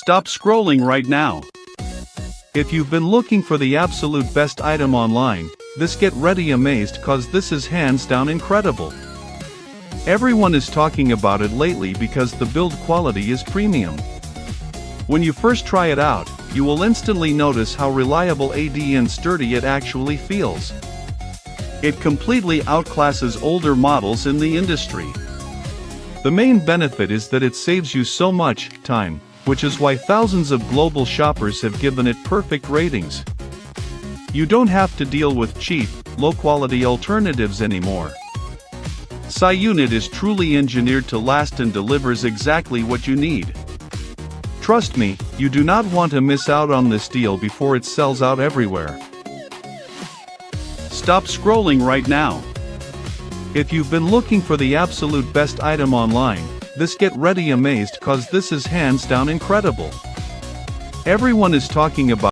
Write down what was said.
Stop scrolling right now. If you've been looking for the absolute best item online, get ready amazed cause this is hands down incredible. Everyone is talking about it lately because the build quality is premium. When you first try it out, you will instantly notice how reliable and sturdy it actually feels. It completely outclasses older models in the industry. The main benefit is that it saves you so much time, which is why thousands of global shoppers have given it perfect ratings. You don't have to deal with cheap, low-quality alternatives anymore. Unit is truly engineered to last and delivers exactly what you need. Trust me, you do not want to miss out on this deal before it sells out everywhere. Stop scrolling right now. If you've been looking for the absolute best item online, get ready amazed cause this is hands down incredible. Everyone is talking about